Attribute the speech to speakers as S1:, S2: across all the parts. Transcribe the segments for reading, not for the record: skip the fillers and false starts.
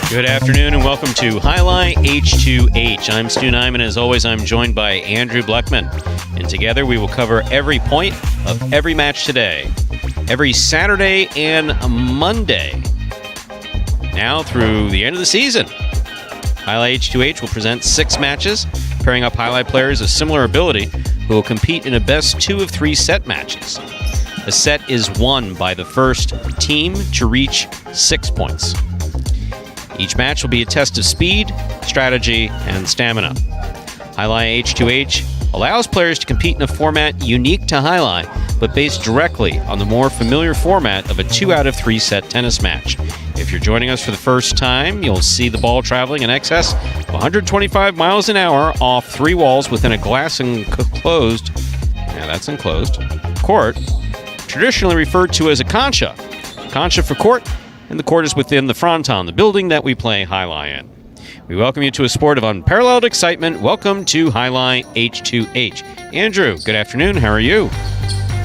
S1: Good afternoon and welcome to Jai-Alai H2H. I'm Stu Nyman. As always, I'm joined by Andrew Bleckman. And together we will cover every point of every match today, every Saturday and Monday, now through the end of the season. Jai-Alai H2H will present 6 matches, pairing up Jai-Alai players of similar ability who will compete in a best 2 of 3 set matches. A set is won by the first team to reach 6 points. Each match will be a test of speed, strategy, and stamina. Jai-Alai H2H allows players to compete in a format unique to Jai-Alai, but based directly on the more familiar format of a 2 out of 3 set tennis match. If you're joining us for the first time, you'll see the ball traveling in excess of 125 miles an hour off 3 walls within a glass enclosed, court, traditionally referred to as a concha. Concha for court, and the court is within the Fronton, the building that we play Jai-Alai in. We welcome you to a sport of unparalleled excitement. Welcome to Jai-Alai H2H. Andrew, good afternoon. How are you?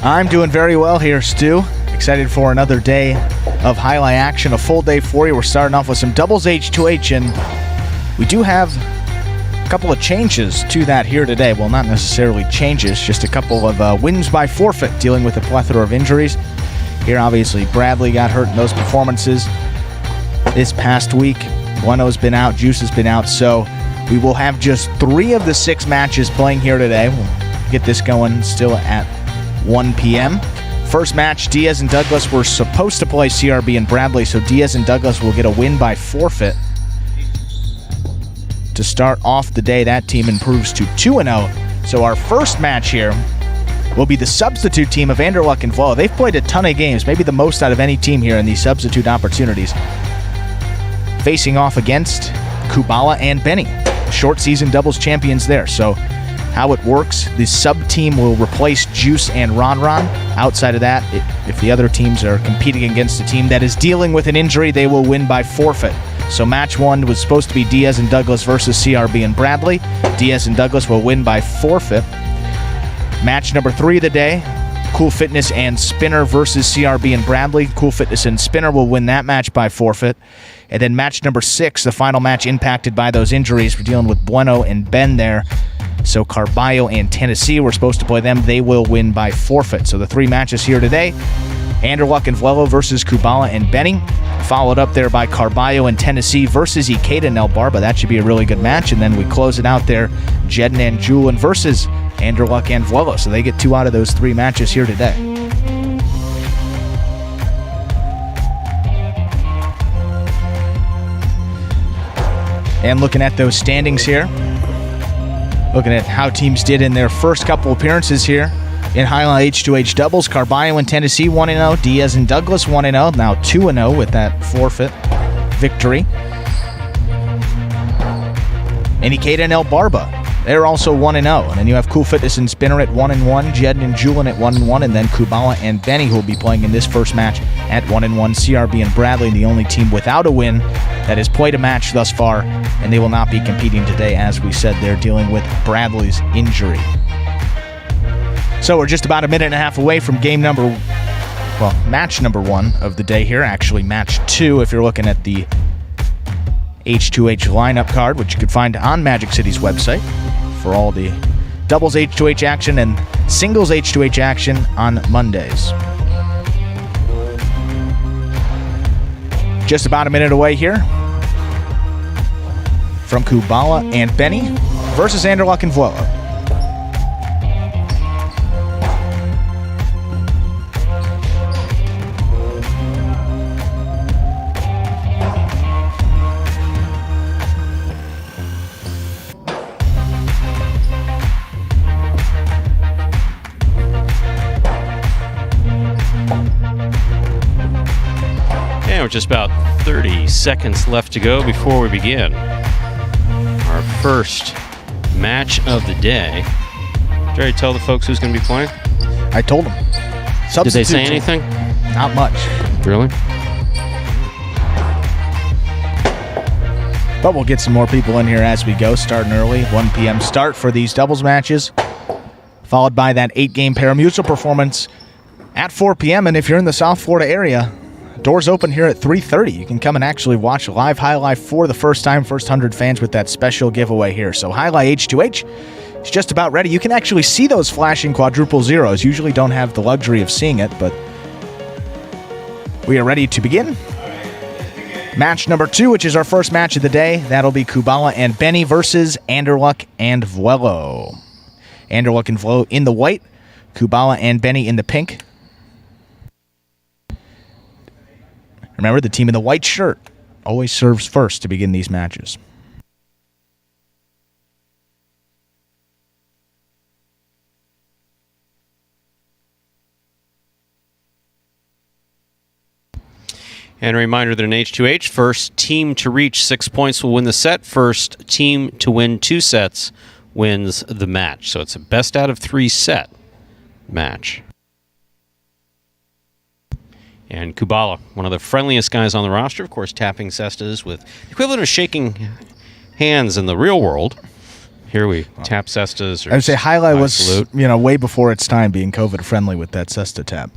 S2: I'm doing very well here, Stu. Excited for another day of Jai-Alai action, a full day for you. We're starting off with some doubles H2H, and we do have a couple of changes to that here today. Well, not necessarily changes, just a couple of wins by forfeit, dealing with a plethora of injuries. Here, obviously, Bradley got hurt in those performances this past week. Vuelo's been out, Juice has been out, so we will have just 3 of the 6 matches playing here today. We'll get this going still at 1 p.m. First match, Diaz and Douglas were supposed to play CRB and Bradley, so Diaz and Douglas will get a win by forfeit. To start off the day, that team improves to 2-0. So our first match here will be the substitute team of Anderluck and Vuelo. They've played a ton of games, maybe the most out of any team here in these substitute opportunities. Facing off against Kubala and Benny, short season doubles champions there. So how it works, the sub team will replace Juice and Ron. Outside of that, if the other teams are competing against a team that is dealing with an injury, they will win by forfeit. So match 1 was supposed to be Diaz and Douglas versus CRB and Bradley. Diaz and Douglas will win by forfeit. Match number 3 of the day, Cool Fitness and Spinner versus CRB and Bradley. Cool Fitness and Spinner will win that match by forfeit. And then match number 6, the final match impacted by those injuries. We're dealing with Vuelo and Ben there. So Carbio and Tennessee, we're supposed to play them. They will win by forfeit. So the 3 matches here today, Anderluck and Vuelo versus Kubala and Benny. Followed up there by Carbio and Tennessee versus Ikeda and Barba. That should be a really good match. And then we close it out there, Jedin and Julen versus Anderluck and Vuelo. So they get 2 out of those 3 matches here today. And looking at those standings here, looking at how teams did in their first couple appearances here in Jai-Alai H2H doubles, Carbio and Tennessee 1-0, Diaz and Douglas 1-0, now 2-0 with that forfeit victory. And Ikeda and Barba, they're also 1-0. And then you have Cool Fitness and Spinner at 1-1, Jedin and Julen at 1-1, and then Kubala and Benny, who will be playing in this first match at 1-1. CRB and Bradley, the only team without a win that has played a match thus far, and they will not be competing today. As we said, they're dealing with Bradley's injury. So we're just about a minute and a half away from match number 1 of the day here. Actually, match 2 if you're looking at the H2H lineup card, which you can find on Magic City's website for all the doubles H2H action and singles H2H action on Mondays. Just about a minute away here from Kubala and Benny versus Anderluck and Vuelo.
S1: With just about 30 seconds left to go before we begin our first match of the day. Did you already tell the folks who's going to be playing?
S2: I told them.
S1: Did they say anything?
S2: Not much.
S1: Really?
S2: But we'll get some more people in here as we go, starting early. 1 p.m. start for these doubles matches, followed by that 8-game pari-mutuel performance at 4 p.m. And if you're in the South Florida area, Doors open here at 3:30. You can come and actually watch live Jai-Alai for the first time, first 100 fans with that special giveaway here. So Jai-Alai H2H is just about ready. You can actually see those flashing quadruple zeros. Usually don't have the luxury of seeing it, but we are ready to begin. Match number 2, which is our first match of the day. That'll be Kubala and Benny versus Anderluck and Vuelo. Anderluck and Vuelo in the white, Kubala and Benny in the pink. Remember, the team in the white shirt always serves first to begin these matches.
S1: And a reminder that in H2H, first team to reach 6 points will win the set. First team to win 2 sets wins the match. So it's a best out of 3 set match. And Kubala, one of the friendliest guys on the roster, of course, tapping cestas with the equivalent of shaking hands in the real world. Here we tap cestas.
S2: I would say Jai-Alai was, way before its time being COVID friendly with that cesta tap.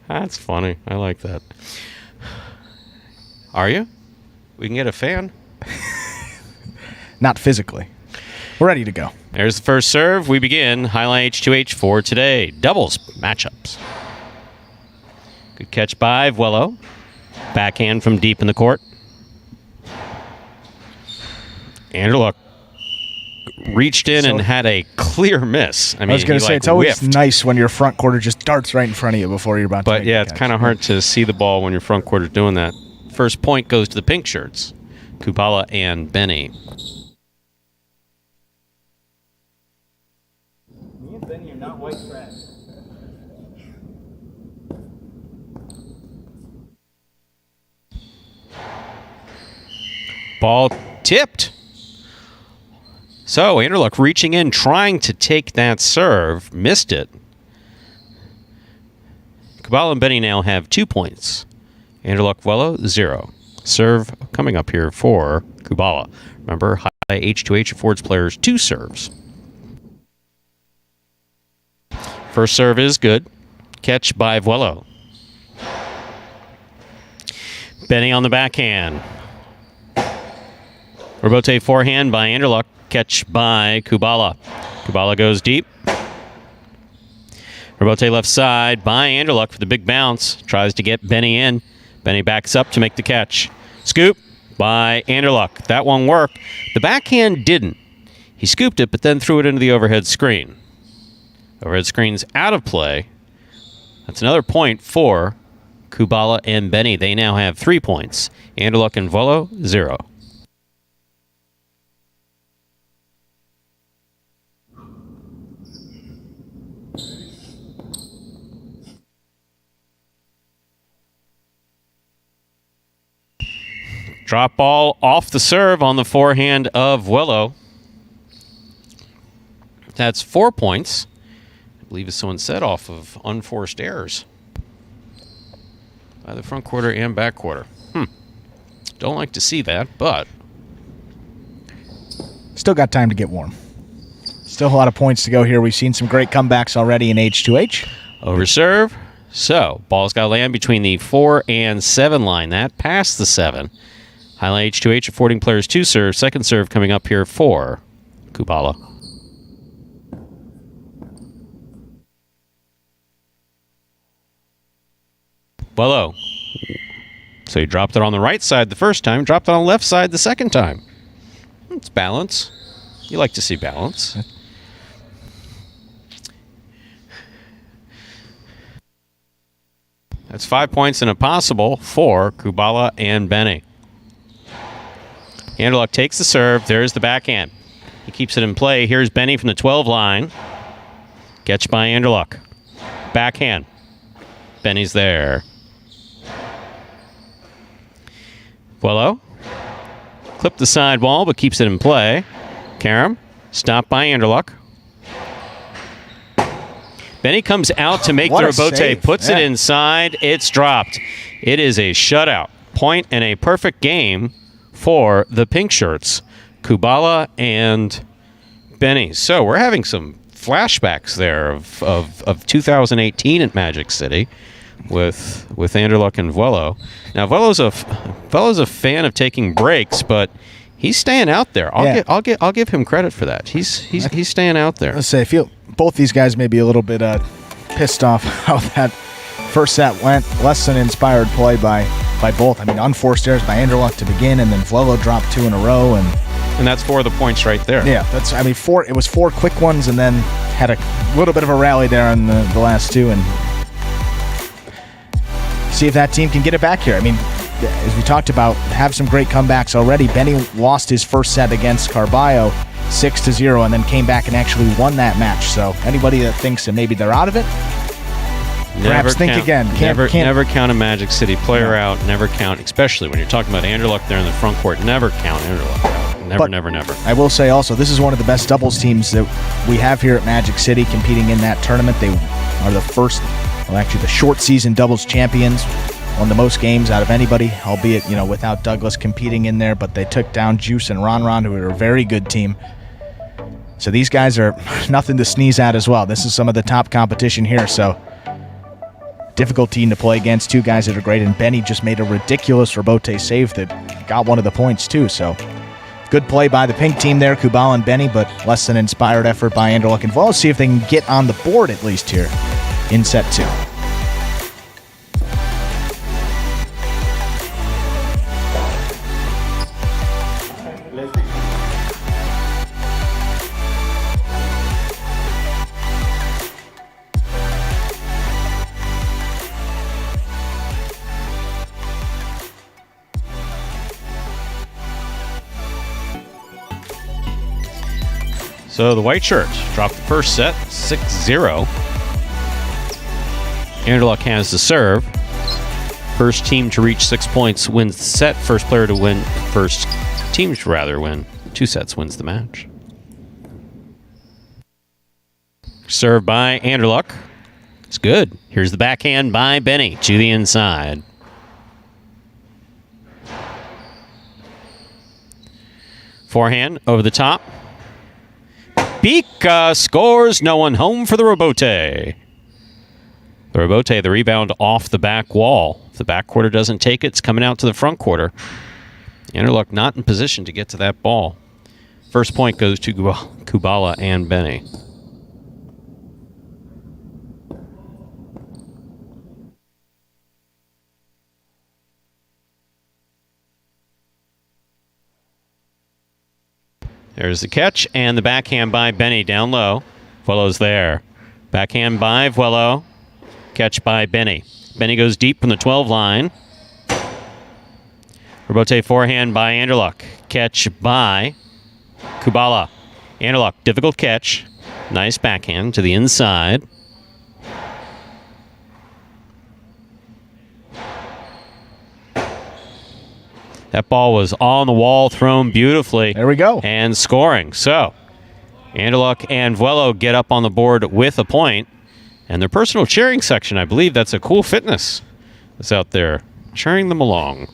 S1: That's funny. I like that. Are you? We can get a fan.
S2: Not physically. We're ready to go.
S1: There's the first serve. We begin Jai-Alai H2H for today. Doubles matchups. Good catch by Vuelo. Backhand from deep in the court. Anderluck reached in and had a clear miss. I
S2: was going to say, it's always nice when your front quarter just darts right in front of you before you're about to make
S1: But yeah, it's kind of hard to see the ball when your front quarter's doing that. First point goes to the pink shirts, Kubala and Benny.
S3: Me and Benny are not white trash.
S1: Ball tipped. So Anderluck reaching in, trying to take that serve, missed it. Kubala and Benny now have 2 points. Anderluck, Vuelo, 0. Serve coming up here for Kubala. Remember, Jai-Alai H2H affords players 2 serves. First serve is good. Catch by Vuelo. Benny on the backhand. Rebote forehand by Anderluck. Catch by Kubala. Kubala goes deep. Rebote left side by Anderluck for the big bounce. Tries to get Benny in. Benny backs up to make the catch. Scoop by Anderluck. That one worked. The backhand didn't. He scooped it, but then threw it into the overhead screen. Overhead screen's out of play. That's another point for Kubala and Benny. They now have 3 points. Anderluck and Vuelo, 0. Drop ball off the serve on the forehand of Vuelo. That's 4 points. I believe as someone said, off of unforced errors by the front quarter and back quarter. Don't like to see that, but
S2: still got time to get warm. Still a lot of points to go here. We've seen some great comebacks already in H2H.
S1: Over serve. So, ball's got to land between the 4 and 7 line. That past the 7. Jai-Alai H2H affording players 2 serves. Second serve coming up here for Kubala. Vuelo. So he dropped it on the right side the first time, dropped it on the left side the second time. It's balance. You like to see balance. That's 5 points and a possible for Kubala and Benny. Anderluck takes the serve. There's the backhand. He keeps it in play. Here's Benny from the 12 line. Catch by Anderluck. Backhand. Benny's there. Vuelo. Clipped the sidewall, but keeps it in play. Karam. Stopped by Anderluck. Benny comes out to make the rebote. Puts it inside. It's dropped. It is a shutout. Point and a perfect game for the pink shirts, Kubala and Benny. So we're having some flashbacks there of 2018 at Magic City with Anderluck and Vuelo. Now Vuelo's a fan of taking breaks, but he's staying out there. I'll give him credit for that. He's staying out there.
S2: Let's say I feel both these guys may be a little bit pissed off how that first set went. Less than inspired play by both. I mean, unforced errors by Anderluck to begin, and then Vuelo dropped 2 in a row,
S1: and that's 4 of the points right there.
S2: Yeah, it was 4 quick ones, and then had a little bit of a rally there on the last 2, and see if that team can get it back here. I mean, as we talked about, have some great comebacks already. Benny lost his first set against Carbio 6-0, and then came back and actually won that match. So anybody that thinks that maybe they're out of it, perhaps think again.
S1: Never count a Magic City player out. Never count, especially when you're talking about Anderluck there in the front court. Never count Anderluck out. Never.
S2: I will say also, this is one of the best doubles teams that we have here at Magic City competing in that tournament. They are the short season doubles champions. Won the most games out of anybody, albeit, without Douglas competing in there, but they took down Juice and Ron, who are a very good team. So these guys are nothing to sneeze at as well. This is some of the top competition here, so difficult team to play against. 2 guys that are great, and Benny just made a ridiculous rebote save that got one of the points too. So good play by the pink team there, Kubala and Benny, but less than inspired effort by Anderluck and Vuelo. See if they can get on the board at least here in set 2.
S1: So the white shirts dropped the first set, 6-0. Anderluck has the serve. First team to reach 6 points wins the set. First team to win 2 sets wins the match. Serve by Anderluck. It's good. Here's the backhand by Benny to the inside. Forehand over the top. Bika scores. No one home for the rebote. The rebote, the rebound off the back wall. If the back quarter doesn't take it, it's coming out to the front quarter. Anderluck not in position to get to that ball. First point goes to Kubala and Benny. There's the catch and the backhand by Benny down low. Vuelo's there. Backhand by Vuelo. Catch by Benny. Benny goes deep from the 12 line. Rebote forehand by Anderluck. Catch by Kubala. Anderluck, difficult catch. Nice backhand to the inside. That ball was on the wall, thrown beautifully.
S2: There we go.
S1: And scoring. So, Anderluck and Vuelo get up on the board with a point. And their personal cheering section, I believe that's a Cool Fitness that's out there cheering them along.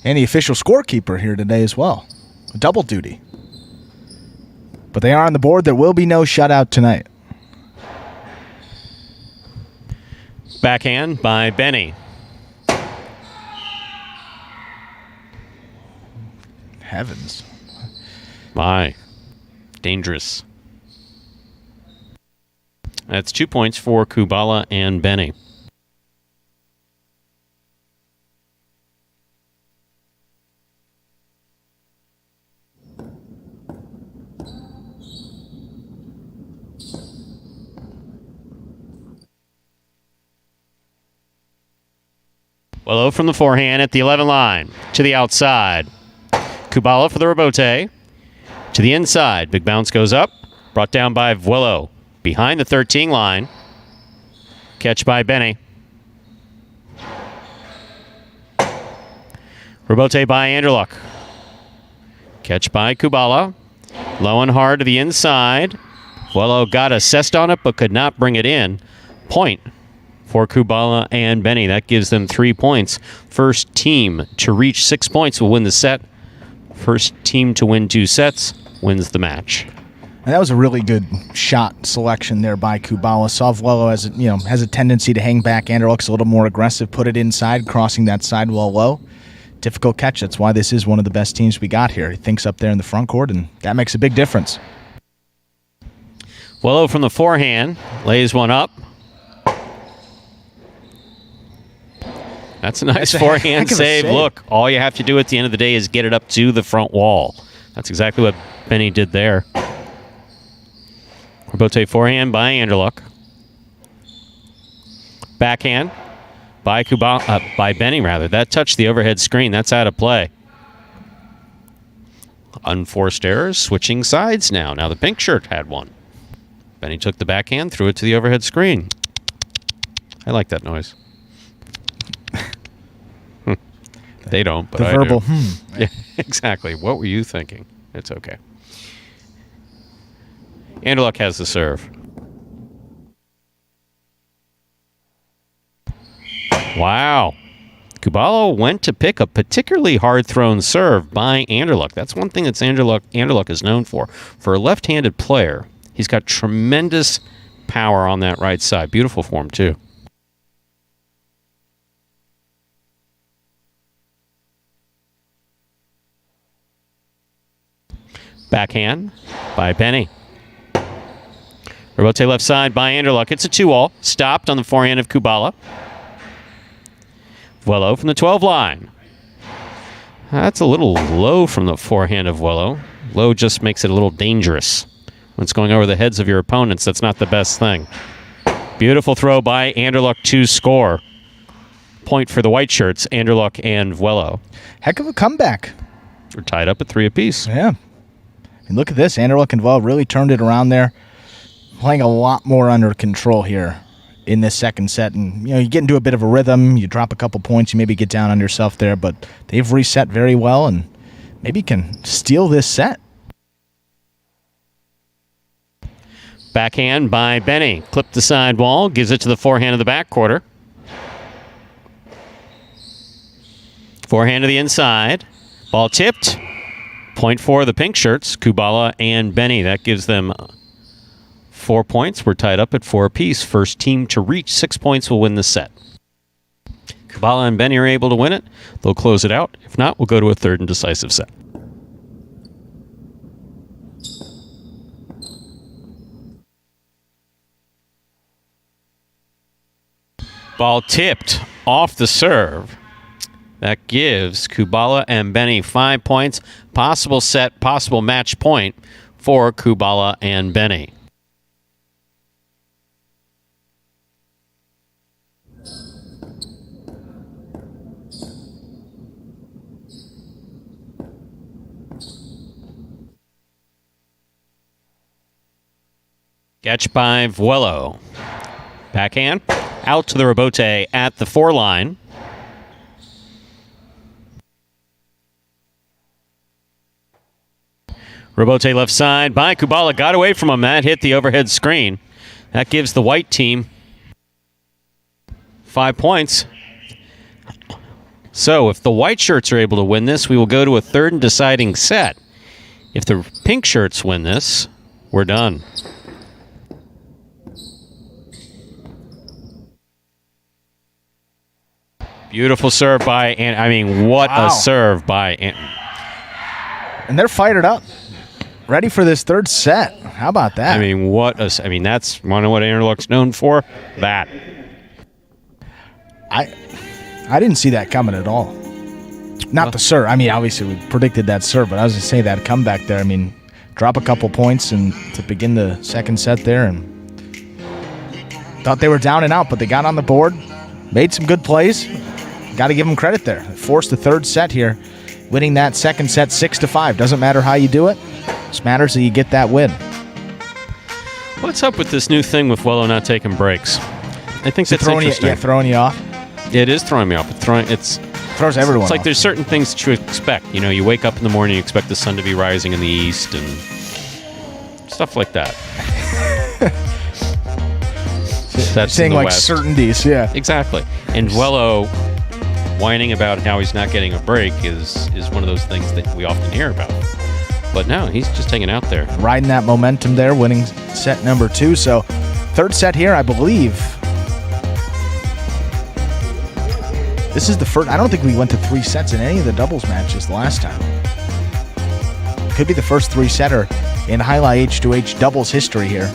S2: And the official scorekeeper here today as well. Double duty. But they are on the board. There will be no shutout tonight.
S1: Backhand by Benny.
S2: Heavens.
S1: My. Dangerous. That's 2 points for Kubala and Benny. Vuelo from the forehand at the 11 line to the outside. Kubala for the rebote. To the inside. Big bounce goes up. Brought down by Vuelo. Behind the 13 line. Catch by Benny. Rebote by Anderluck. Catch by Kubala. Low and hard to the inside. Vuelo got assessed on it but could not bring it in. Point for Kubala and Benny. That gives them 3 points. First team to reach 6 points will win the set. First team to win 2 sets wins the match.
S2: And that was a really good shot selection there by Kubala. Saw Vuelo has a tendency to hang back. Anderluck's a little more aggressive, put it inside, crossing that sidewall low. Difficult catch. That's why this is one of the best teams we got here. He thinks up there in the front court, and that makes a big difference.
S1: Vuelo from the forehand, lays one up. That's a nice forehand save. Look, all you have to do at the end of the day is get it up to the front wall. That's exactly what Benny did there. Rebote forehand by Anderluck. Backhand by by Benny, rather. That touched the overhead screen. That's out of play. Unforced errors, switching sides now. Now the pink shirt had one. Benny took the backhand, threw it to the overhead screen. I like that noise. They don't, but
S2: the
S1: I
S2: verbal
S1: do. Yeah, exactly. What were you thinking? It's okay. Anderluck has the serve. Wow. Kubala went to pick a particularly hard-thrown serve by Anderluck. That's one thing that Anderluck is known for. For a left-handed player, he's got tremendous power on that right side. Beautiful form, too. Backhand by Benny. Rebote left side by Anderluck. It's a 2-all. Stopped on the forehand of Kubala. Vuelo from the 12 line. That's a little low from the forehand of Vuelo. Low just makes it a little dangerous. When it's going over the heads of your opponents, that's not the best thing. Beautiful throw by Anderluck to score. Point for the white shirts, Anderluck and Vuelo.
S2: Heck of a comeback.
S1: We're tied up at 3 apiece.
S2: Yeah. And look at this. Anderluck and Vuelo really turned it around there. Playing a lot more under control here in this second set. And, you get into a bit of a rhythm. You drop a couple points. You maybe get down on yourself there. But they've reset very well and maybe can steal this set.
S1: Backhand by Benny. Clipped the sidewall. Gives it to the forehand of the back quarter. Forehand to the inside. Ball tipped. Point for the pink shirts, Kubala and Benny. That gives them 4 points. We're tied up at 4 apiece. First team to reach 6 points will win the set. Kubala and Benny are able to win it. They'll close it out. If not, we'll go to a third and decisive set. Ball tipped off the serve. That gives Kubala and Benny 5 points. Possible set, possible match point for Kubala and Benny. Catch by Vuelo. Backhand. Out to the rebote at the 4 line. Rebote left side by Kubala. Got away from him. That hit the overhead screen. That gives the white team 5 points. So if the white shirts are able to win this, we will go to a third and deciding set. If the pink shirts win this, we're done. Beautiful serve by, what a serve by.
S2: And they're fired up. Ready for this third set. How about that?
S1: That's one of what Anderluck's known for. That.
S2: I didn't see that coming at all. Not the serve. Obviously we predicted that serve, but I was going to say that comeback there. Drop a couple points and to begin the second set there, and thought they were down and out, but they got on the board, made some good plays. Got to give them credit there. Forced the third set here, winning that second set 6-5. Doesn't matter how you do it. Just matters that you get that win.
S1: What's up with this new thing with Vuelo not taking breaks? I think that's interesting.
S2: Throwing you off.
S1: It is throwing me off.
S2: Throws everyone
S1: It's like
S2: off.
S1: there's certain things that you expect. You wake up in the morning, you expect the sun to be rising in the east and stuff like that. That's
S2: saying
S1: in the
S2: like
S1: West.
S2: certainties, yeah.
S1: Exactly. And Vuelo whining about how he's not getting a break is one of those things that we often hear about. but no, he's just hanging out there.
S2: Riding that momentum there, winning set number 2. So third set here, I believe. This is the first. I don't think we went to 3 sets in any of the doubles matches last time. Could be the first 3-setter in Jai-Alai H2H doubles history here.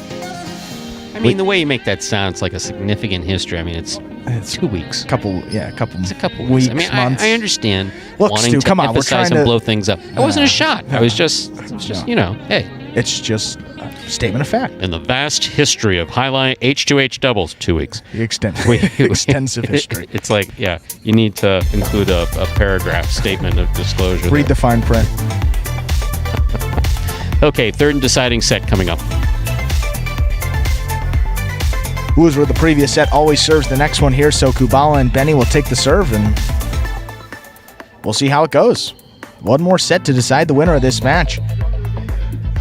S1: I mean, the way you make that sound, it's like a significant history. I mean, it's 2 weeks.
S2: It's a couple
S1: Weeks.
S2: weeks,
S1: I mean,
S2: months.
S1: I understand
S2: Look,
S1: wanting
S2: Stu,
S1: to
S2: come on, we're
S1: emphasize
S2: trying
S1: and
S2: to
S1: blow things up. It wasn't a shot. It was just you know, hey.
S2: It's just a statement of fact.
S1: In the vast history of Jai-Alai H2H doubles, 2 weeks.
S2: Extensive history.
S1: It's like, yeah, you need to include a paragraph statement of disclosure.
S2: Read the fine print.
S1: Okay, third and deciding set coming up.
S2: Who was with the previous set always serves the next one here, so Kubala and Benny will take the serve, and we'll see how it goes. One more set to decide the winner of this match.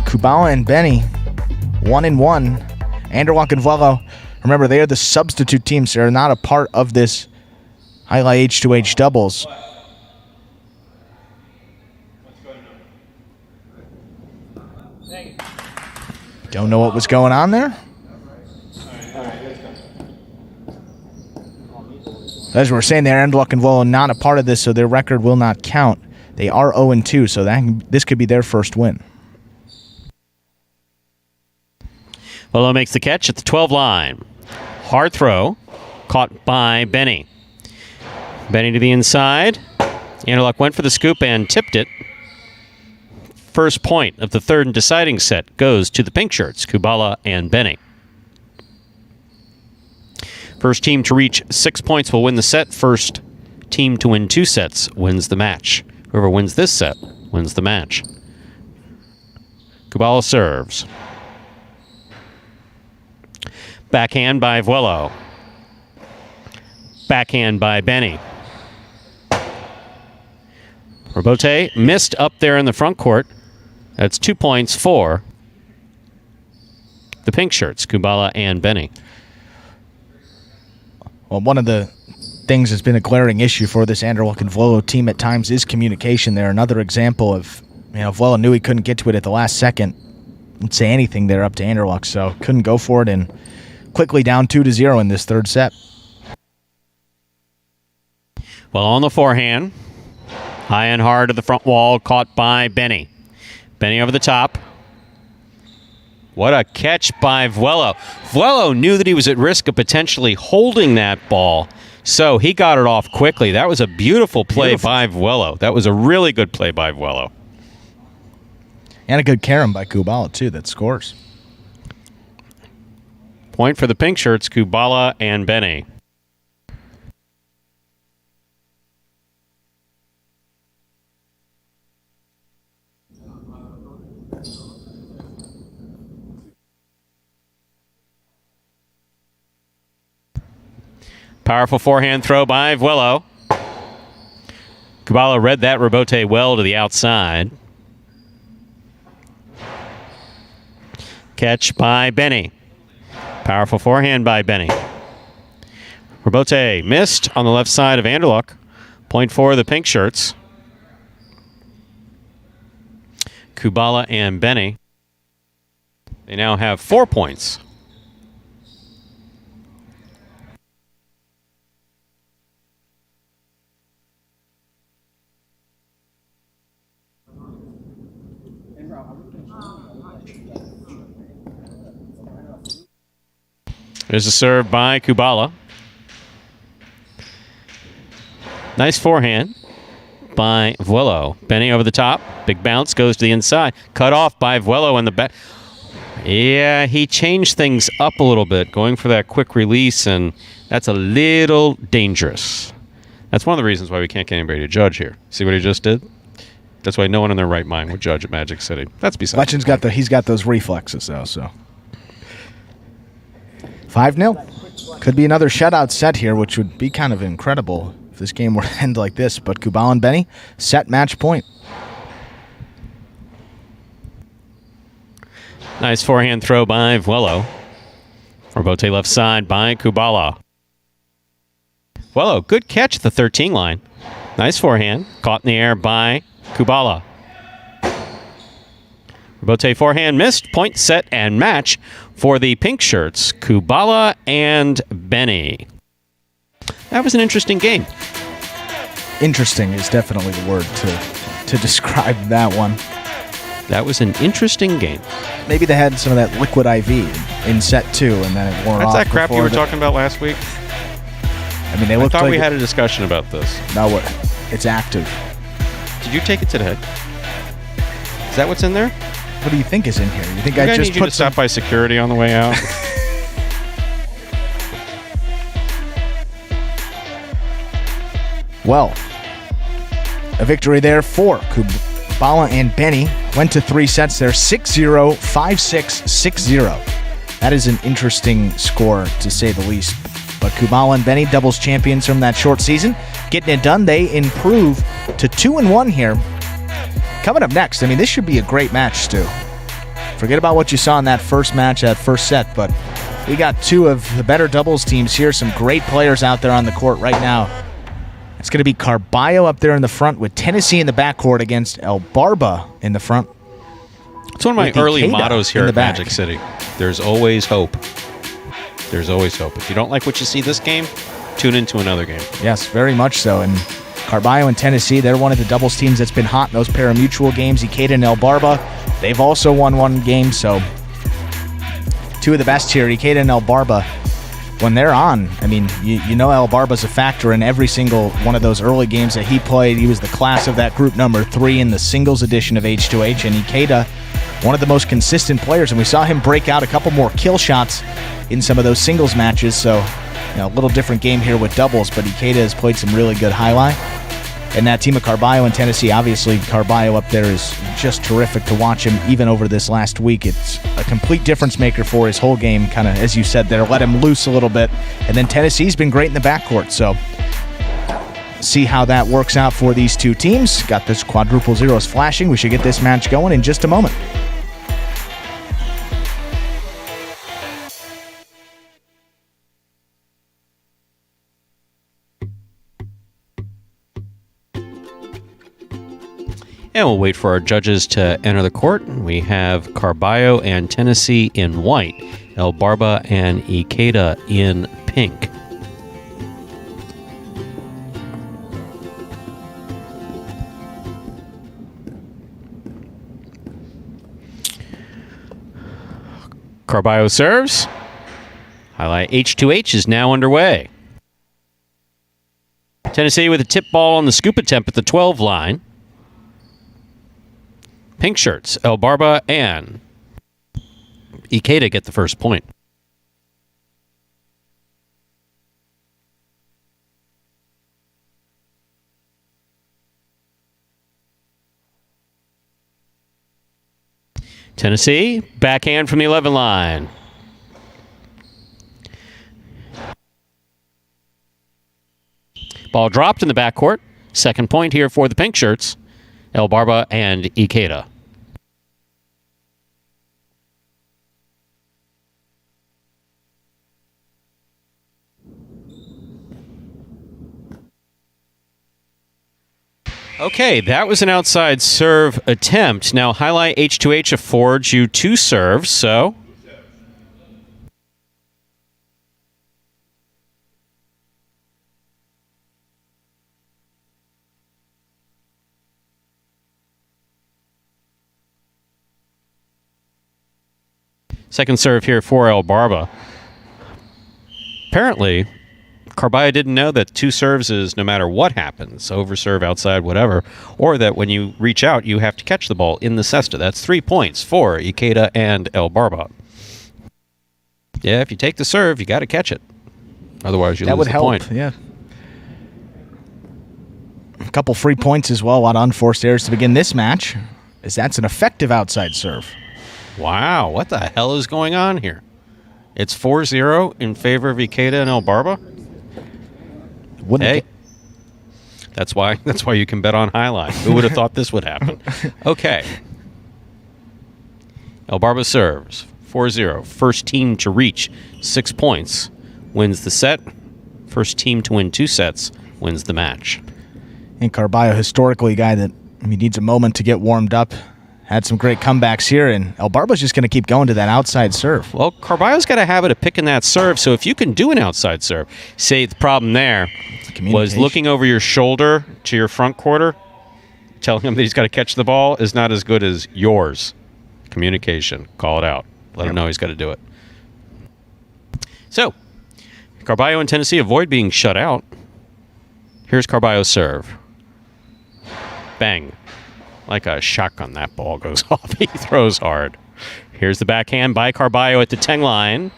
S2: Kubala and Benny, 1-1. Anderluck and Vuelo, remember, they are the substitute teams. They're not a part of this Jai-Alai H2H doubles. Don't know what was going on there. As we were saying there, Anderluck and Vuelo not a part of this, so their record will not count. They are 0-2, so this could be their first win.
S1: Vuelo makes the catch at the 12 line. Hard throw, caught by Benny. Benny to the inside. Anderluck went for the scoop and tipped it. First point of the third and deciding set goes to the pink shirts, Kubala and Benny. First team to reach 6 points will win the set. First team to win 2 sets wins the match. Whoever wins this set wins the match. Kubala serves. Backhand by Vuelo. Backhand by Benny. Robote missed up there in the front court. That's 2 points for the pink shirts, Kubala and Benny.
S2: Well, one of the things that's been a glaring issue for this Anderluck and Vuelo team at times is communication there. Another example of, Vuelo knew he couldn't get to it at the last second. Didn't say anything there up to Anderluck, so couldn't go for it, and quickly down 2-0 in this third set.
S1: Well, on the forehand, high and hard to the front wall, caught by Benny. Benny over the top. What a catch by Vuelo. Vuelo knew that he was at risk of potentially holding that ball, so he got it off quickly. That was a beautiful play by Vuelo. That was a really good play by Vuelo.
S2: And a good carom by Kubala, too, that scores.
S1: Point for the pink shirts, Kubala and Benny. Powerful forehand throw by Vuelo. Kubala read that Robote well to the outside. Catch by Benny. Powerful forehand by Benny. Robote missed on the left side of Anderluck. Point for the pink shirts. Kubala and Benny. They now have 4 points. There's a serve by Kubala. Nice forehand by Vuelo. Benny over the top. Big bounce goes to the inside. Cut off by Vuelo in the back. Yeah, he changed things up a little bit, going for that quick release, and that's a little dangerous. That's one of the reasons why we can't get anybody to judge here. See what he just did? That's why no one in their right mind would judge at Magic City. That's besides.
S2: Fletchen's he's got those reflexes, though, so. 5-0. Could be another shutout set here, which would be kind of incredible if this game were to end like this. But Kubala and Benny, set match point.
S1: Nice forehand throw by Vuelo. Robote left side by Kubala. Vuelo, good catch at the 13 line. Nice forehand. Caught in the air by Kubala. Bote forehand missed. Point, set, and match for the pink shirts, Kubala and Benny. That was an interesting game.
S2: Interesting is definitely the word to describe that one.
S1: That was an interesting game.
S2: Maybe they had some of that liquid IV in set 2, and then it wore off.
S1: That's that crap you were talking about last week?
S2: I mean, they looked like...
S1: I thought we had a discussion about this.
S2: No, it's active.
S1: Did you take it to the head? Is that what's in there?
S2: What do you think is in here? You think
S1: I
S2: just
S1: need you to stop by security on the way out?
S2: Well, a victory there for Kubala and Benny. Went to 3 sets there, 6-0, 5-6, 6-0. That is an interesting score, to say the least. But Kubala and Benny, doubles champions from that short season, getting it done. They improve to 2-1 here. Coming up next, I mean, this should be a great match, Stu. Forget about what you saw in that first match, that first set, but we got 2 of the better doubles teams here. Some great players out there on the court right now. It's going to be Carbio up there in the front with Tennessee in the backcourt against El Barba in the front.
S1: It's one of my early mottos here at Magic City. There's always hope. There's always hope. If you don't like what you see this game, tune into another game.
S2: Yes, very much so. And Carbio and Tennessee, they're one of the doubles teams that's been hot in those pari-mutuel games. Ikeda and El Barba, they've also won one game, so 2 of the best here. Ikeda and El Barba, when they're on, I mean, you know El Barba's a factor in every single one of those early games that he played. He was the class of that group number 3 in the singles edition of H2H, and Ikeda, one of the most consistent players, and we saw him break out a couple more kill shots in some of those singles matches, so a little different game here with doubles, but Ikeda has played some really good highlight. And that team of Carbio and Tennessee, obviously Carbio up there is just terrific to watch him even over this last week. It's a complete difference maker for his whole game, kind of, as you said there, let him loose a little bit. And then Tennessee's been great in the backcourt, so see how that works out for these 2 teams. Got this quadruple zeros flashing. We should get this match going in just a moment.
S1: And we'll wait for our judges to enter the court. We have Carbio and Tennessee in white, El Barba and Ikeda in pink. Carbio serves. Jai-Alai H2H is now underway. Tennessee with a tip ball on the scoop attempt at the 12 line. Pink shirts, El Barba and Ikeda get the first point. Tennessee, backhand from the 11 line. Ball dropped in the backcourt. Second point here for the pink shirts, El Barba and Ikeda. Okay, that was an outside serve attempt. Now, Jai-Alai H2H affords you 2 serves, so... Second serve here for El Barba. Apparently, Carbio didn't know that 2 serves is no matter what happens, over serve, outside, whatever, or that when you reach out, you have to catch the ball in the cesta. That's 3 points for Ikeda and El Barba. Yeah, if you take the serve, you got to catch it. Otherwise, you lose the point.
S2: That would help, yeah. A couple free points as well, a lot of unforced errors to begin this match, as that's an effective outside serve.
S1: Wow, what the hell is going on here? It's 4-0 in favor of Ikeda and El Barba? Hey, that's why you can bet on Jai-Alai. Who would have thought this would happen? Okay. El Barba serves 4-0. First team to reach 6 points wins the set. First team to win 2 sets wins the match.
S2: And Carbio, historically a guy that needs a moment to get warmed up. had some great comebacks here, and El Barba's just going to keep going to that outside serve.
S1: Well, Carbio's got a habit of picking that serve, so if you can do an outside serve, say the problem there was looking over your shoulder to your front quarter, telling him that he's got to catch the ball is not as good as yours. Communication. Call it out. Let him know he's got to do it. So, Carbio and Tennessee avoid being shut out. Here's Carbio's serve. Bang. Like a shotgun, that ball goes off. He throws hard. Here's the backhand by Carbio at the 10 line.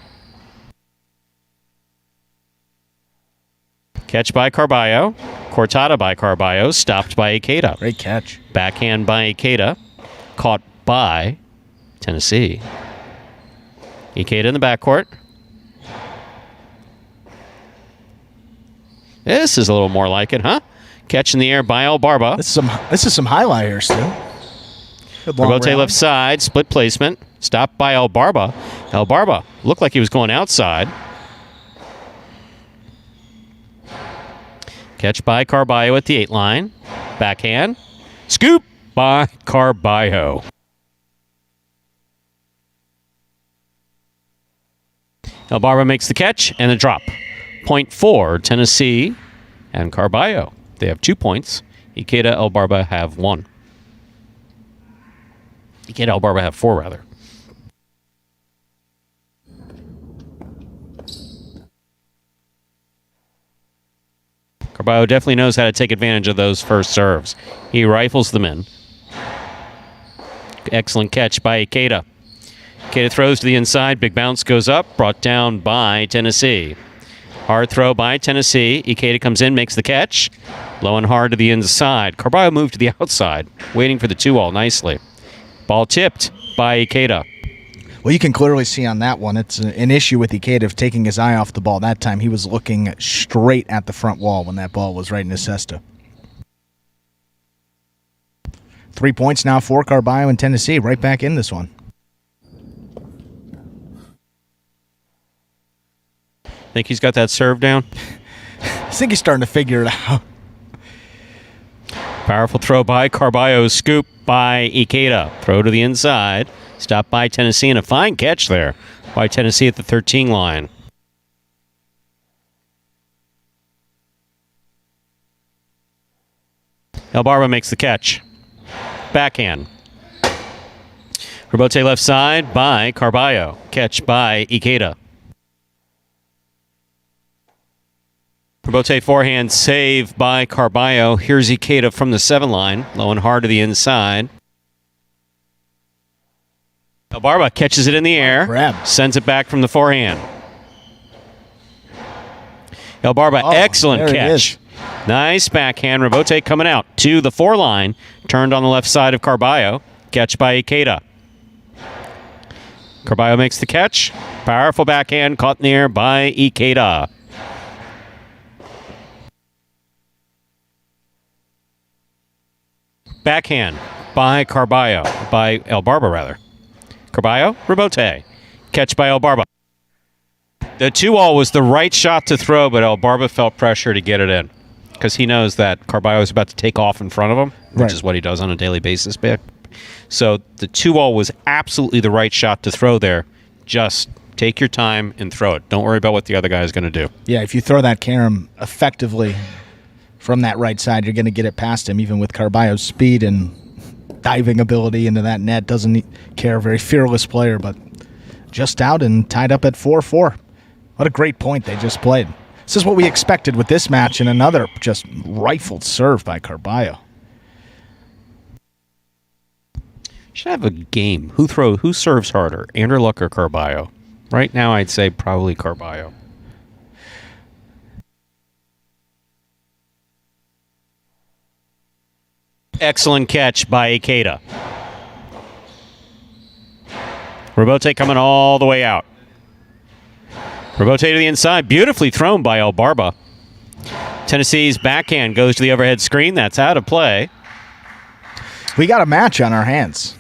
S1: Catch by Carbio. Cortada by Carbio. Stopped by Ikeda.
S2: Great catch.
S1: Backhand by Ikeda. Caught by Tennessee. Ikeda in the backcourt. This is a little more like it, huh? Catch in the air by El Barba.
S2: This is some highlight here, Stu.
S1: Rebote left side, split placement. Stopped by El Barba. El Barba looked like he was going outside. Catch by Carbio at the 8 line. Backhand. Scoop by Carbio. El Barba makes the catch and the drop. Point for Tennessee and Carbio. They have 2 points. Ikeda, El Barba have 1. Ikeda, El Barba have 4, rather. Carbio definitely knows how to take advantage of those first serves. He rifles them in. Excellent catch by Ikeda. Ikeda throws to the inside. Big bounce goes up. Brought down by Tennessee. Hard throw by Tennessee. Ikeda comes in, makes the catch. Low and hard to the inside. Carbio moved to the outside, waiting for the 2-all nicely. Ball tipped by Ikeda.
S2: Well, you can clearly see on that one, it's an issue with Ikeda of taking his eye off the ball. That time he was looking straight at the front wall when that ball was right in his cesta. 3 points now for Carbio and Tennessee, right back in this one.
S1: Think he's got that serve down?
S2: I think he's starting to figure it out.
S1: Powerful throw by Carbio. Scoop by Ikeda. Throw to the inside. Stopped by Tennessee, and a fine catch there by Tennessee at the 13 line. El Barba makes the catch. Backhand. Rebote left side by Carbio. Catch by Ikeda. Rebote forehand save by Carbio. Here's Ikeda from the 7 line. Low and hard to the inside. El Barba catches it in the air.
S2: Grab.
S1: Sends it back from the forehand. El Barba, excellent catch. Nice backhand. Rebote coming out to the 4 line. Turned on the left side of Carbio. Catch by Ikeda. Carbio makes the catch. Powerful backhand caught in the air by Ikeda. Backhand by Carbio. By El Barba, rather. Carbio, Rebote. Catch by El Barba. The 2-all was the right shot to throw, but El Barba felt pressure to get it in because he knows that Carbio is about to take off in front of him, which is what he does on a daily basis. So the 2-all was absolutely the right shot to throw there. Just take your time and throw it. Don't worry about what the other guy is going to do.
S2: Yeah, if you throw that carom effectively from that right side, you're going to get it past him, even with Carbio's speed and diving ability into that net. Doesn't care, very fearless player, but just out and tied up at 4-4. What a great point they just played. This is what we expected with this match, and another just rifled serve by Carbio.
S1: Should have a game. Who serves harder, Anderluck or Carbio? Right now, I'd say probably Carbio. Excellent catch by Ikeda. Rebote coming all the way out. Rebote to the inside. Beautifully thrown by El Barba. Tennessee's backhand goes to the overhead screen. That's out of play.
S2: We got a match on our hands.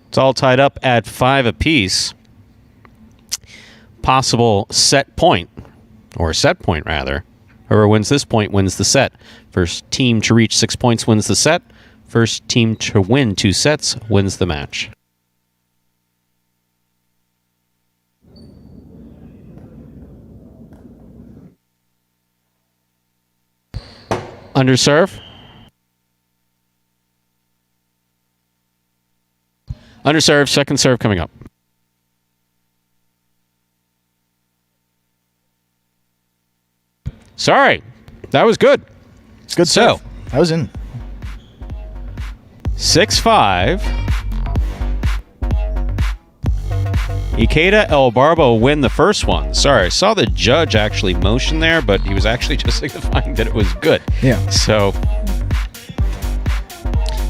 S1: It's all tied up at 5 apiece. Possible set point, or set point rather, Whoever wins this point wins the set. First team to reach 6 points wins the set. First team to win 2 sets wins the match. Underserve. Underserve, second serve coming up. Sorry, that was good.
S2: It's good
S1: So,
S2: serve. That was in.
S1: 6-5. Ikeda El Barba win the first one. Sorry, I saw the judge actually motion there, but he was actually just signifying that it was good.
S2: Yeah.
S1: So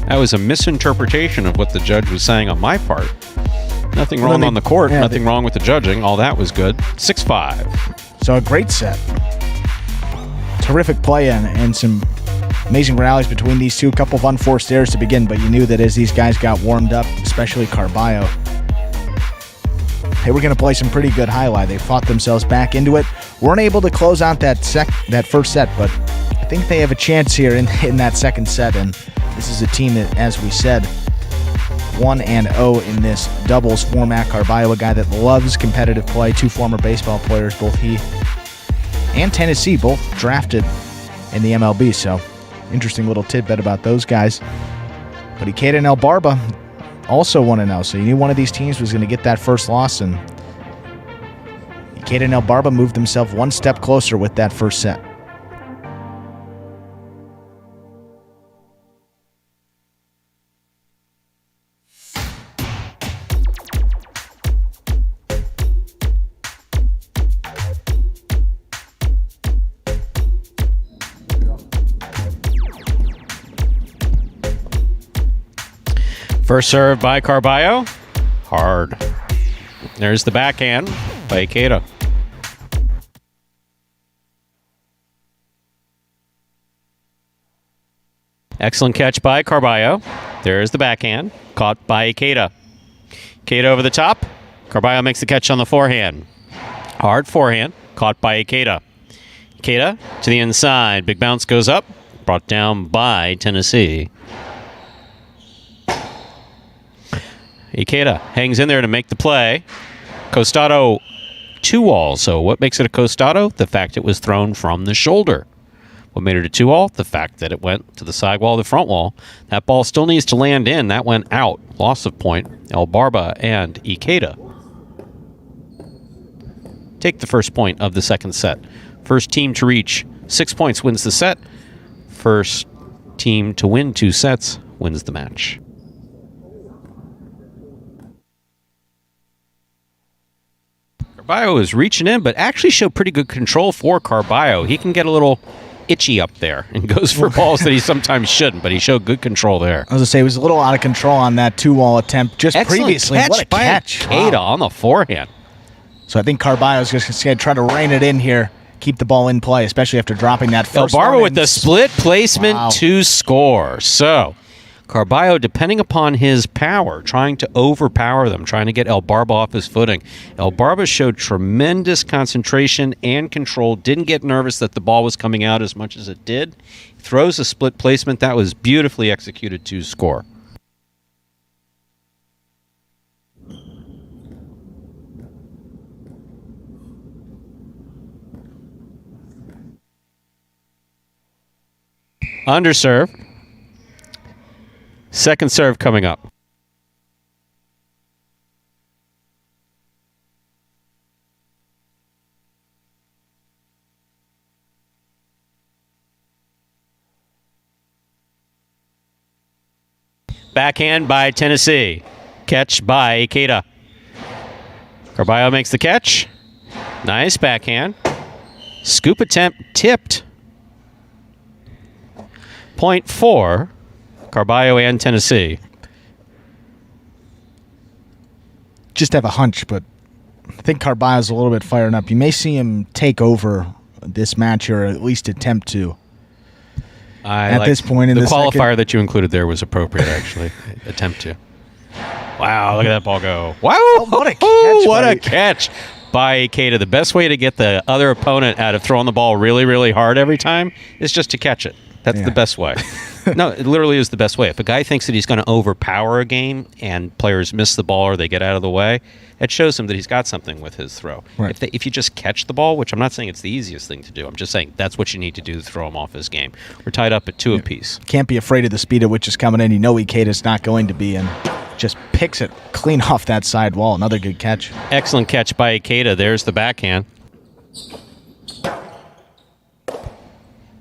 S1: that was a misinterpretation of what the judge was saying on my part. Nothing wrong on the court.
S2: Yeah,
S1: nothing wrong with the judging. All that was good. 6-5.
S2: So a great set. Terrific play and some amazing rallies between these two. A couple of unforced errors to begin, but you knew that as these guys got warmed up, especially Carbio, they were going to play some pretty good highlight. They fought themselves back into it. Weren't able to close out that first set, but I think they have a chance here in that second set. And this is a team that, as we said, 1-0 in this doubles format. Carbio, a guy that loves competitive play. 2 former baseball players, both he and Tennessee, both drafted in the MLB. So interesting little tidbit about those guys. But Ikeda and El Barba also 1-0, so you knew one of these teams was going to get that first loss, and Ikeda and El Barba moved themselves one step closer with that first set.
S1: First serve by Carbio. Hard. There's the backhand by Ikeda. Excellent catch by Carbio. There's the backhand. Caught by Ikeda. Ikeda over the top. Carbio makes the catch on the forehand. Hard forehand. Caught by Ikeda. Ikeda to the inside. Big bounce goes up. Brought down by Tennessee. Ikeda hangs in there to make the play. Costado 2-all. So what makes it a Costado? The fact it was thrown from the shoulder. What made it a 2-all? The fact that it went to the side wall, the front wall. That ball still needs to land in. That went out. Loss of point. El Barba and Ikeda take the first point of the second set. First team to reach 6 points wins the set. First team to win 2 sets wins the match. Carbio is reaching in, but actually showed pretty good control for Carbio. He can get a little itchy up there and goes for balls that he sometimes shouldn't, but he showed good control there.
S2: I was going to say, he was a little out of control on that 2-wall attempt just
S1: Excellent
S2: previously.
S1: Catch
S2: what a
S1: by
S2: catch.
S1: Ikeda on the forehand.
S2: So I think Carbio is just going to try to rein it in here, keep the ball in play, especially after dropping that first
S1: El Barba
S2: one
S1: with the split placement to score. So Carbio, depending upon his power, trying to overpower them, trying to get El Barba off his footing. El Barba showed tremendous concentration and control, didn't get nervous that the ball was coming out as much as it did. Throws a split placement. That was beautifully executed to score. Underserve. Second serve coming up. Backhand by Tennessee. Catch by Ikeda. Carbio makes the catch. Nice backhand. Scoop attempt tipped. Point for Carbio and Tennessee.
S2: Just have a hunch, but I think Carbio's a little bit fired up. You may see him take over this match, or at least attempt to. At this point in the
S1: qualifier
S2: second.
S1: that you included there was appropriate, actually. Attempt to. Wow, look at that ball go. Wow.
S2: Oh, what a catch,
S1: What
S2: buddy.
S1: a catch by Ikeda. The best way to get the other opponent out of throwing the ball really, really hard every time is just to catch it. That's the best way. No, it literally is the best way. If a guy thinks that he's going to overpower a game and players miss the ball or they get out of the way, it shows him that he's got something with his throw.
S2: Right.
S1: If you just catch the ball, which I'm not saying it's the easiest thing to do, I'm just saying that's what you need to do to throw him off his game. We're tied up at 2 apiece.
S2: Can't be afraid of the speed at which is coming in. You know Ikeda's not going to be, and just picks it clean off that side wall. Another good catch.
S1: Excellent catch by Ikeda. There's the backhand.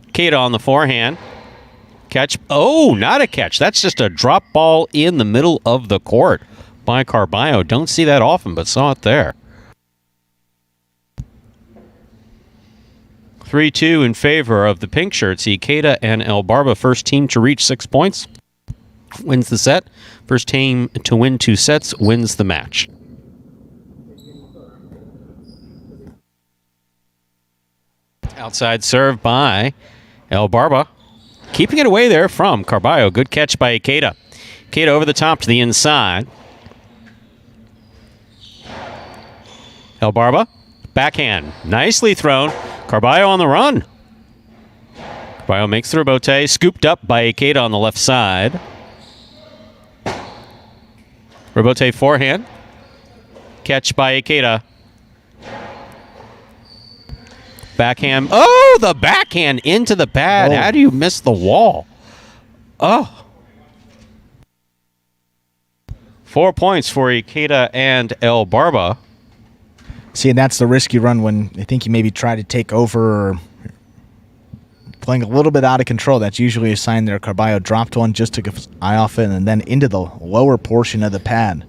S1: Ikeda on the forehand. Catch. Oh, not a catch. That's just a drop ball in the middle of the court by Carbio. Don't see that often, but saw it there. 3-2 in favor of the pink shirts. Ikeda and El Barba, first team to reach 6 points, wins the set. First team to win 2 sets wins the match. Outside serve by El Barba. Keeping it away there from Carbio. Good catch by Ikeda. Ikeda over the top to the inside. El Barba, backhand. Nicely thrown. Carbio on the run. Carbio makes the rebote. Scooped up by Ikeda on the left side. Rebote forehand. Catch by Ikeda. Backhand. Oh, the backhand into the pad. How do you miss the wall? Oh. 4 points for Ikeda and El Barba.
S2: See, and that's the risky run when I think you maybe try to take over or playing a little bit out of control. That's usually a sign there. Carbio dropped one, just took his eye off it, and then into the lower portion of the pad.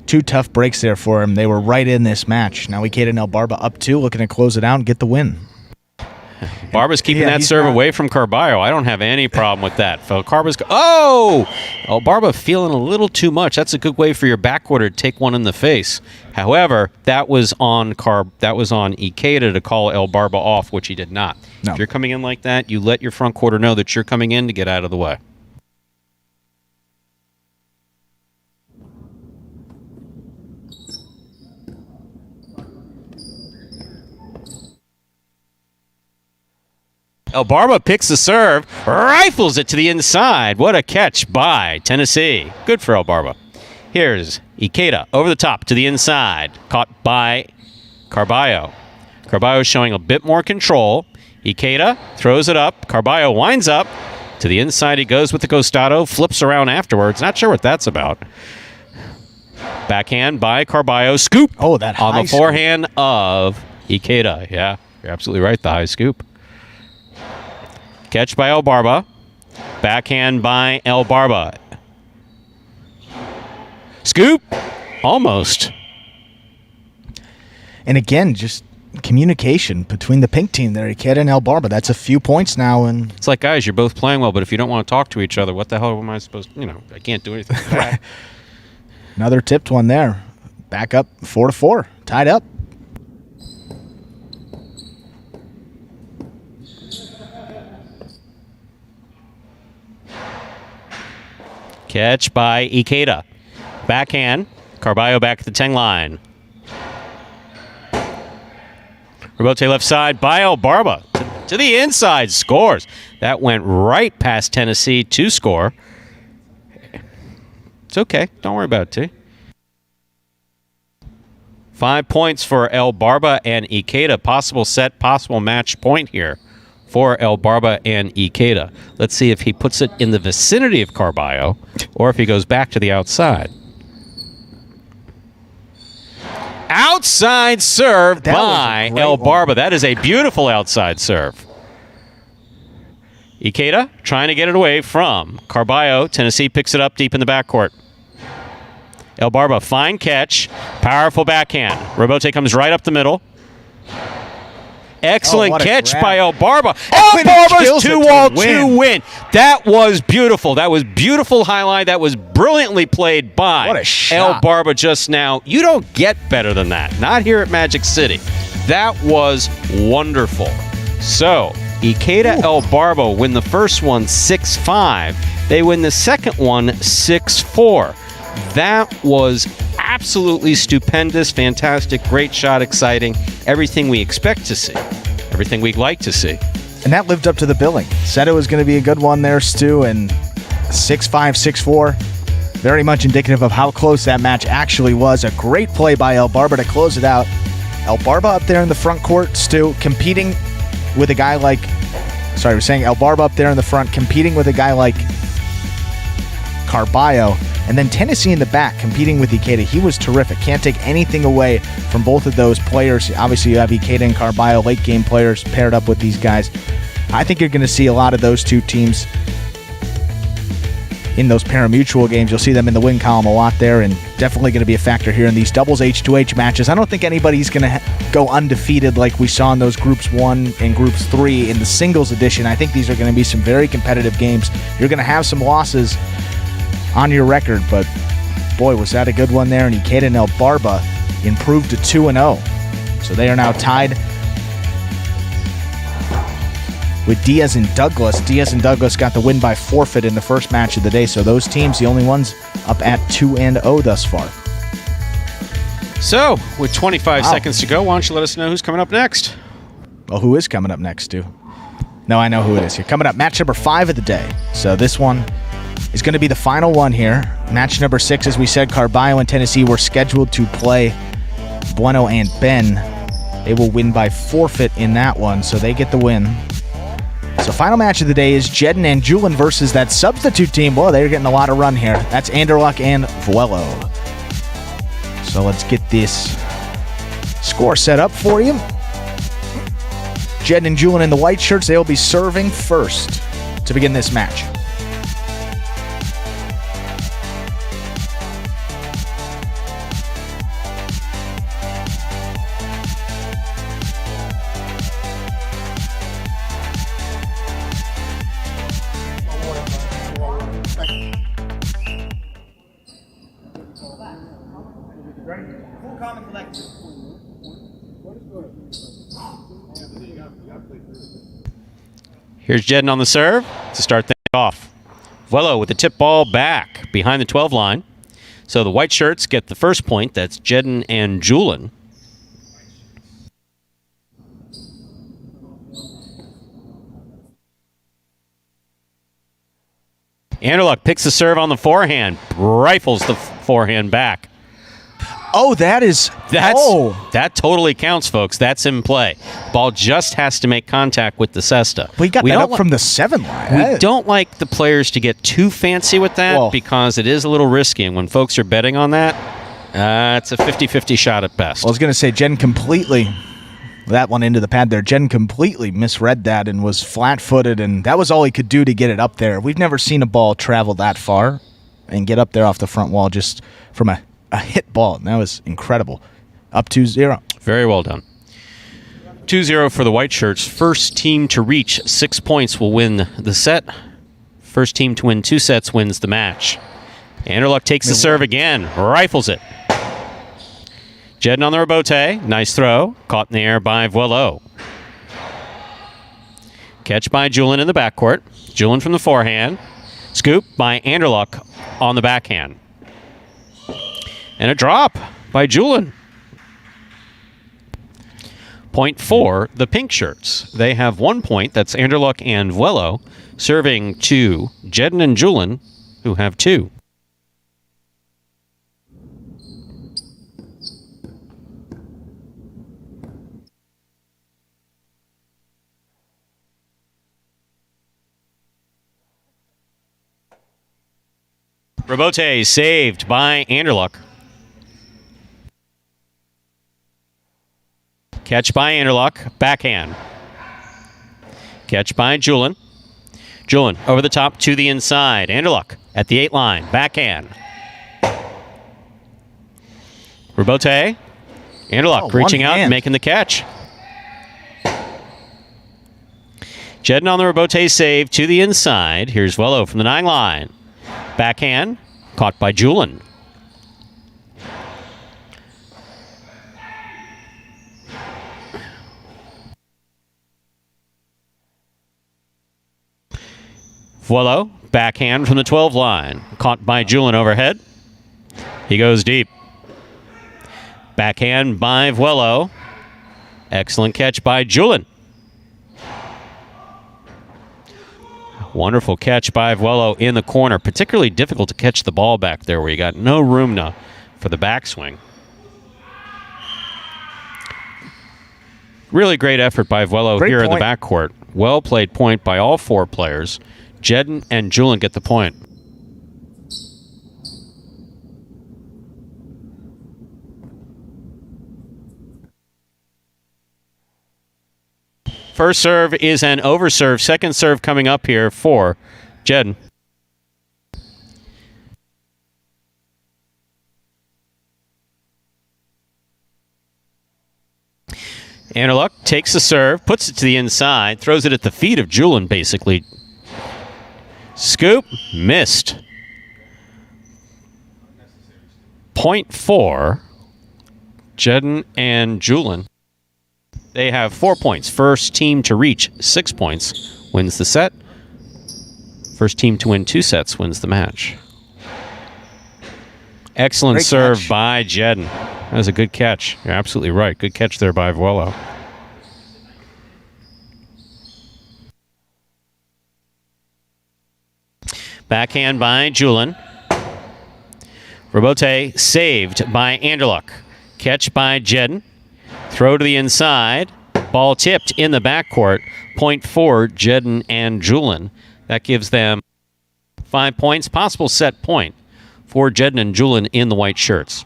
S2: 2 tough breaks there for him. They were right in this match. Now Ikeda and El Barba up 2, looking to close it out and get the win.
S1: Barba's keeping that serve away from Carbio. I don't have any problem with that. El Barba feeling a little too much. That's a good way for your backcourt to take one in the face. However, that was on Ikeda to call El Barba off, which he did not.
S2: No.
S1: If you're coming in like that, you let your front quarter know that you're coming in to get out of the way. El Barba picks the serve, rifles it to the inside. What a catch by Tennessee. Good for El Barba. Here's Ikeda over the top to the inside. Caught by Carbio. Carbio showing a bit more control. Ikeda throws it up. Carbio winds up. To the inside he goes with the costado. Flips around afterwards. Not sure what that's about. Backhand by Carbio. Scoop
S2: on the
S1: forehand of Ikeda. Yeah, you're absolutely right. The high scoop. Catch by El Barba. Backhand by El Barba. Scoop. Almost.
S2: And again, just communication between the pink team there, Ikeda and El Barba. That's a few points now. And
S1: it's like, guys, you're both playing well, but if you don't want to talk to each other, what the hell am I supposed to, I can't do anything.
S2: Right. Another tipped one there. Back up 4-4. Tied up.
S1: Catch by Ikeda. Backhand. Carbio back at the 10 line. Rebote left side by El Barba. To the inside. Scores. That went right past Tennessee to score. It's okay. Don't worry about it, T. 5 points for El Barba and Ikeda. Possible set, possible match point here for El Barba and Ikeda. Let's see if he puts it in the vicinity of Carbio or if he goes back to the outside. Outside serve by El Barba. That is a beautiful outside serve. Ikeda trying to get it away from Carbio. Tennessee picks it up deep in the backcourt. El Barba, fine catch. Powerful backhand. Rebote comes right up the middle. Excellent catch by El Barba. El Barba's 2-2 win. That was beautiful. That was beautiful highlight. That was brilliantly played by El Barba just now. You don't get better than that. Not here at Magic City. That was wonderful. So, Ikeda El Barba win the first one 6-5. They win the second one 6-4. That was absolutely stupendous, fantastic, great shot, exciting, everything we expect to see, everything we'd like to see.
S2: And that lived up to the billing. Said it was going to be a good one there, Stu, and 6-5, 6-4. Very much indicative of how close that match actually was. A great play by El Barba to close it out. El Barba up there in the front court, Stu, competing with a guy like... Sorry, we're saying El Barba up there in the front, competing with a guy like Carbio. And then Tennessee in the back, competing with Ikeda. He was terrific. Can't take anything away from both of those players. Obviously, you have Ikeda and Carbio, late-game players, paired up with these guys. I think you're going to see a lot of those two teams in those pari-mutuel games. You'll see them in the win column a lot there, and definitely going to be a factor here in these doubles H2H matches. I don't think anybody's going to go undefeated like we saw in those Groups 1 and Groups 3 in the singles edition. I think these are going to be some very competitive games. You're going to have some losses on your record, but boy, was that a good one there. And Ikeda and El Barba improved to 2-0. So they are now tied with Diaz and Douglas. Diaz and Douglas got the win by forfeit in the first match of the day. So those teams, the only ones up at 2-0 thus far.
S1: So, with 25 seconds to go, why don't you let us know who's coming up next?
S2: Well, who is coming up next, Stu? No, I know who it is here. Coming up, match number 5 of the day. So this one is going to be the final one here. Match number 6, as we said, Carbio and Tennessee were scheduled to play Vuelo and Ben. They will win by forfeit in that one, so they get the win. So final match of the day is Jedin and Julen versus that substitute team. Well, they're getting a lot of run here. That's Anderluck and Vuelo. So let's get this score set up for you. Jedin and Julen in the white shirts. They will be serving first to begin this match.
S1: Here's Jedin on the serve to start things off. Vuelo with the tip ball back behind the 12 line. So the white shirts get the first point. That's Jedin and Julen. Anderluck picks the serve on the forehand, rifles the forehand back.
S2: Oh, that
S1: totally counts, folks. That's in play. Ball just has to make contact with the cesta.
S2: We got that up from the 7 line.
S1: We don't like the players to get too fancy with that because it is a little risky. And when folks are betting on that, it's a 50-50 shot at best.
S2: Well, I was going to say, Jen completely, that one into the pad there, Jen completely misread that and was flat-footed, and that was all he could do to get it up there. We've never seen a ball travel that far and get up there off the front wall just from a hit ball. And that was incredible. Up 2-0.
S1: Very well done. 2-0 for the white shirts. First team to reach 6 points will win the set. First team to win 2 sets wins the match. Anderluck takes the serve again. Rifles it. Jedin on the rebote. Nice throw. Caught in the air by Vuelo. Catch by Julen in the backcourt. Julen from the forehand. Scoop by Anderluck on the backhand. And a drop by Julen. Point for the pink shirts. They have 1 point. That's Anderluck and Vuelo, serving to Jedin and Julen, who have 2. Rebote saved by Anderluck. Catch by Anderluck, backhand. Catch by Julen. Julen over the top to the inside. Anderluck at the 8 line, backhand. Rebote. Anderluck reaching out and making the catch. Jedin on the rebote save to the inside. Here's Vuelo from the 9 line. Backhand, caught by Julen. Vuelo, backhand from the 12 line. Caught by Julen overhead. He goes deep. Backhand by Vuelo. Excellent catch by Julen. Wonderful catch by Vuelo in the corner. Particularly difficult to catch the ball back there where you got no room for the backswing. Really great effort by Vuelo here in the backcourt. Well played point by all four players. Jedin and Julen get the point. First serve is an overserve. Second serve coming up here for Jedin. Anderluck takes the serve, puts it to the inside, throws it at the feet of Julen, basically. Scoop, missed. Point for Jedin and Julen. They have 4 points. First team to reach 6 points wins the set. First team to win 2 sets wins the match. Excellent
S2: Great
S1: serve
S2: catch
S1: by Jedin. That was a good catch. You're absolutely right. Good catch there by Vuelo. Backhand by Julen. Rebote saved by Anderluck. Catch by Jedin. Throw to the inside. Ball tipped in the backcourt. Point for Jedin and Julen. That gives them 5 points. Possible set point for Jedin and Julen in the white shirts.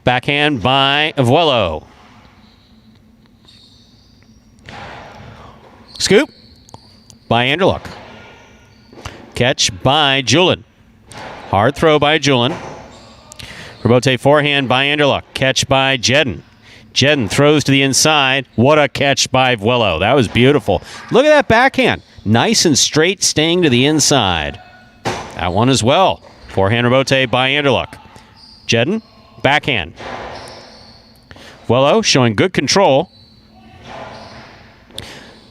S1: Backhand by Vuelo. Scoop by Anderluck. Catch by Julen. Hard throw by Julen. Rebote forehand by Anderluck. Catch by Jedin. Jedin throws to the inside. What a catch by Vuelo. That was beautiful. Look at that backhand. Nice and straight, staying to the inside. That one as well. Forehand rebote by Anderluck. Jedin, backhand. Vuelo showing good control.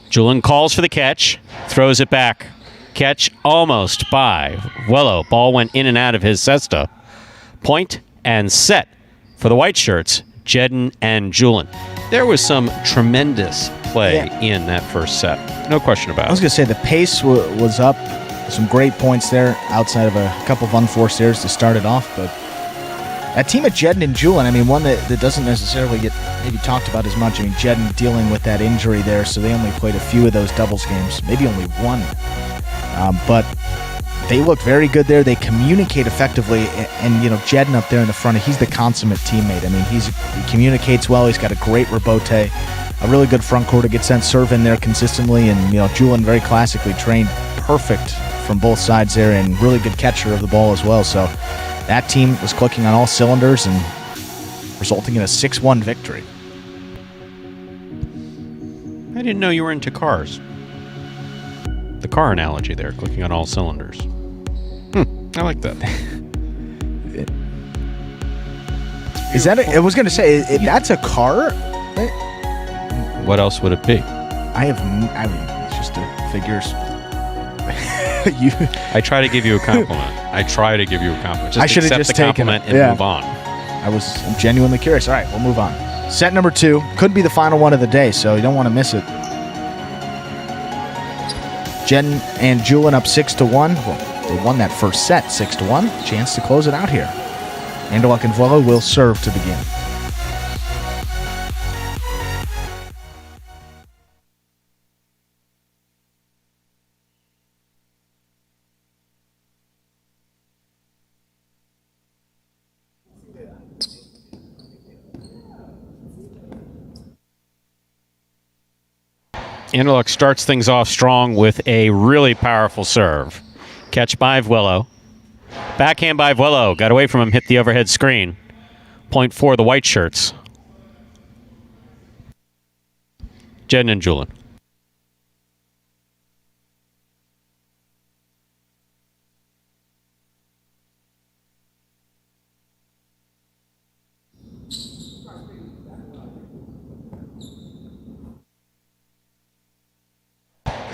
S1: Julen calls for the catch. Throws it back. Catch almost by Vuelo. Ball went in and out of his cesta. Point and set for the white shirts, Jedin and Julen. There was some tremendous play in that first set. No question about it.
S2: I was going to say the pace was up. Some great points there outside of a couple of unforced errors to start it off. But that team of Jedin and Julen, I mean, one that doesn't necessarily get maybe talked about as much. I mean, Jedin dealing with that injury there, so they only played a few of those doubles games, maybe only one. But they look very good there. They communicate effectively, and you know, Jedin up there in the front, he's the consummate teammate. I mean, he communicates well. He's got a great rebote, a really good front court to get sent serve in there consistently, and you know, Julen very classically trained, perfect from both sides there, and really good catcher of the ball as well. So that team was clicking on all cylinders and resulting in a 6-1 victory.
S1: I didn't know you were into cars. The car analogy there, clicking on all cylinders. I like that.
S2: Is that I was going to say, that's a car?
S1: What else would it be?
S2: I mean, it's just figures.
S1: I try to give you a compliment. Just
S2: I should have
S1: accept
S2: just
S1: the
S2: taken
S1: compliment
S2: it.
S1: and move on.
S2: I'm genuinely curious. All right, we'll move on. Set number 2 could be the final one of the day, so you don't want to miss it. Jedin and Julen up 6-1. Well, they won that first set 6-1. Chance to close it out here. Anderluck and Vuelo will serve to begin.
S1: Anderluck starts things off strong with a really powerful serve. Catch by Vuelo. Backhand by Vuelo. Got away from him, hit the overhead screen. Point for the white shirts. Jedin and Julen.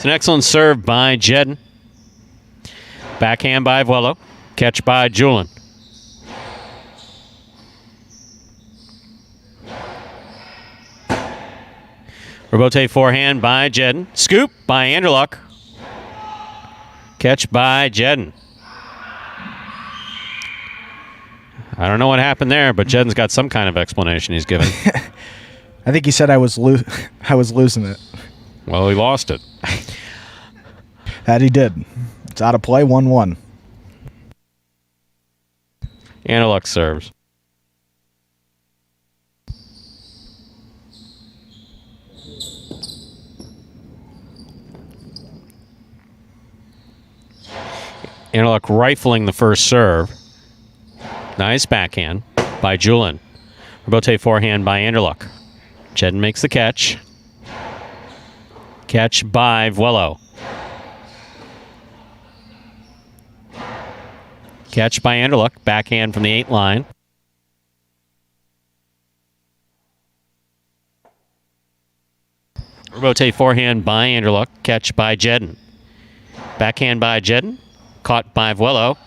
S1: It's an excellent serve by Jedin. Backhand by Vuelo. Catch by Julen. Rebote forehand by Jedin. Scoop by Anderluck. Catch by Jedin. I don't know what happened there, but Jedin's got some kind of explanation he's given.
S2: I think he said I was losing it.
S1: Well, he lost it.
S2: That he did. It's out of play, 1-1.
S1: Anderluck serves. Anderluck rifling the first serve. Nice backhand by Julen. Rebote forehand by Anderluck. Jedin makes the catch. Catch by Vuelo. Catch by Anderluck. Backhand from the 8 line. Rebote forehand by Anderluck. Catch by Jedin. Backhand by Jedin. Caught by Vuelo.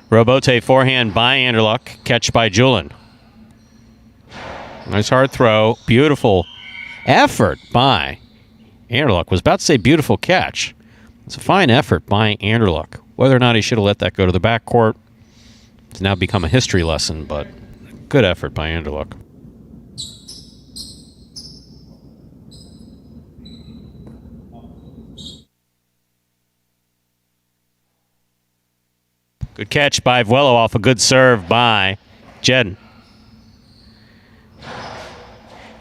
S1: Rebote forehand by Anderluck. Catch by Julen. Nice hard throw. Beautiful effort by Anderluck. Was about to say beautiful catch. It's a fine effort by Anderluck. Whether or not he should have let that go to the backcourt, it's now become a history lesson, but good effort by Anderluck. Good catch by Vuelo off a good serve by Jedin.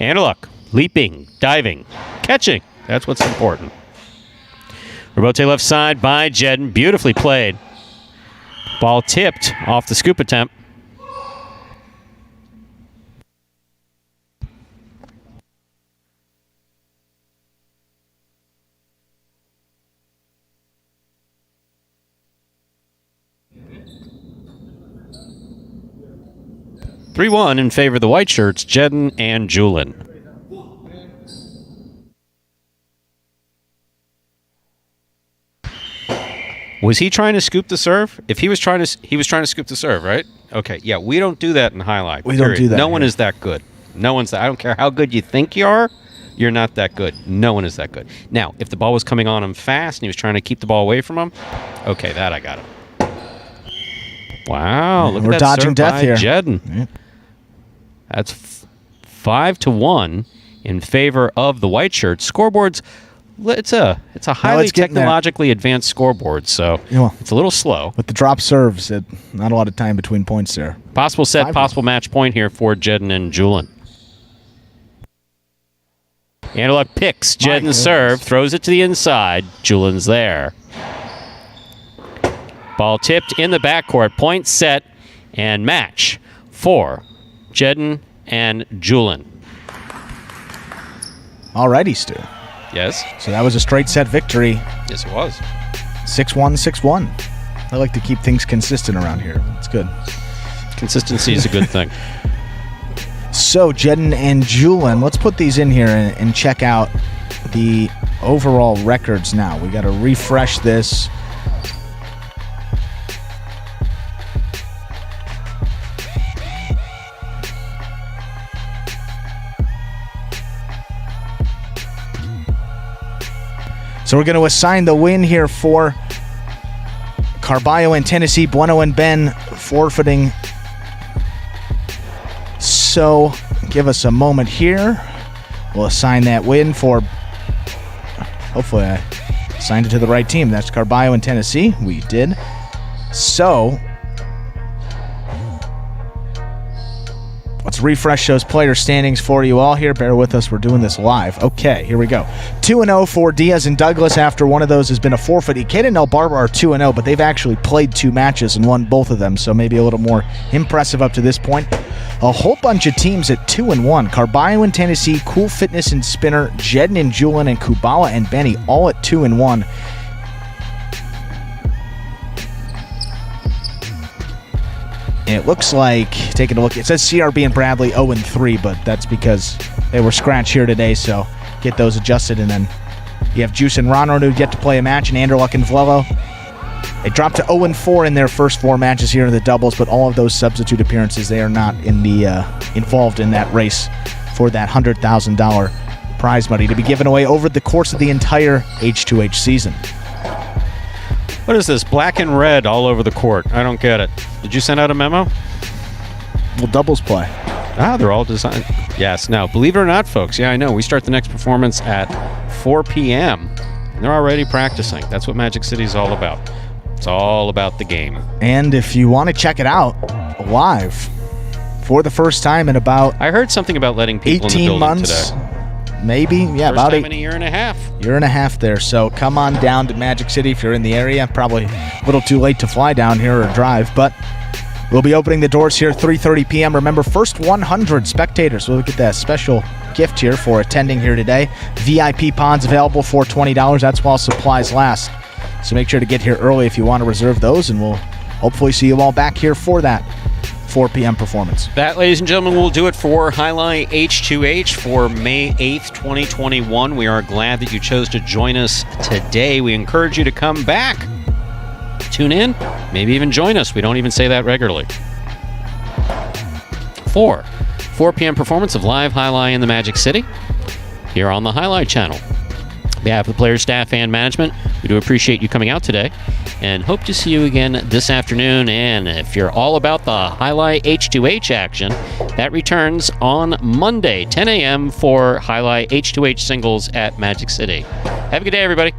S1: Anderluck, leaping, diving, catching. That's what's important. Rebote left side by Jedin. Beautifully played. Ball tipped off the scoop attempt. (3-1) in favor of the white shirts, Jedin and Julen. Was he trying to scoop the serve? If he was trying to scoop the serve, right? Okay, yeah, we don't do that in highlight.
S2: We don't do that.
S1: No one is that good. No one's that. I don't care how good you think you are. You're not that good. No one is that good. Now, if the ball was coming on him fast and he was trying to keep the ball away from him, okay, that I got him. Wow, look at that
S2: dodging
S1: serve
S2: death
S1: by
S2: here.
S1: Jedin.
S2: Yeah.
S1: That's 5-1 in favor of the white shirts. Scoreboard's it's a highly technologically advanced scoreboard, so it's a little slow.
S2: With the drop serves, not a lot of time between points there.
S1: Possible set, possible match point here for Jedin and Julen. Anderluck picks Jedin's serve, throws it to the inside. Julen's there. Ball tipped in the backcourt. Point set and match for Jedin and Julen.
S2: Alrighty, Stu.
S1: Yes.
S2: So that was a straight set victory.
S1: Yes, it was.
S2: 6-1, 6-1. I like to keep things consistent around here. It's good.
S1: Consistency is a good thing.
S2: So, Jedin and Julen, let's put these in here and check out the overall records now. We got to refresh this. So we're going to assign the win here for Carbio and Tennessee, Bueno and Ben forfeiting. So give us a moment here. We'll assign that win for, hopefully I assigned it to the right team. That's Carbio and Tennessee. We did. So let's refresh those player standings for you all here. Bear with us. We're doing this live. Okay, here we go. 2-0 for Diaz and Douglas after one of those has been a forfeit. Ikeda and Barba are 2-0, but they've actually played 2 matches and won both of them, so maybe a little more impressive up to this point. A whole bunch of teams at 2-1. Carbio and Tennessee, Cool Fitness and Spinner, Jedin and Julen, and Kubala and Benny all at 2-1. It looks like, taking a look, it says CRB and Bradley 0-3, but that's because they were scratched here today, so get those adjusted. And then you have Juice and Ronald who get to play a match, and Anderluck and Vuelo. They dropped to 0-4 in their first 4 matches here in the doubles, but all of those substitute appearances, they are not involved in that race for that $100,000 prize money to be given away over the course of the entire H2H season.
S1: What is this? Black and red all over the court. I don't get it. Did you send out a memo?
S2: Well, doubles play.
S1: Ah, they're all designed. Yes. Now, believe it or not, folks, yeah, I know. We start the next performance at 4 p.m. And they're already practicing. That's what Magic City is all about. It's all about the game.
S2: And if you want to check it out live for the first time in about
S1: I heard something about letting people
S2: 18
S1: in the building
S2: months,
S1: today.
S2: maybe. Yeah,
S1: First
S2: about
S1: time in a year and a half.
S2: Year and a half there. So come on down to Magic City if you're in the area. Probably a little too late to fly down here or drive, but we'll be opening the doors here 3:30 p.m. Remember, first 100 spectators will get that special gift here for attending here today. VIP pods available for $20. That's while supplies last. So make sure to get here early if you want to reserve those, and we'll hopefully see you all back here for that 4 p.m. performance.
S1: That, ladies and gentlemen, will do it for Jai-Alai H2H for May 8th, 2021. We are glad that you chose to join us today. We encourage you to come back. Tune in, maybe even join us. We don't even say that regularly. 4 p.m. performance of live Jai-Alai in the Magic City here on the Jai-Alai channel. On behalf of the players, staff, and management, we do appreciate you coming out today and hope to see you again this afternoon. And if you're all about the Jai-Alai H2H action, that returns on Monday, 10 a.m. for Jai-Alai H2H singles at Magic City. Have a good day, everybody.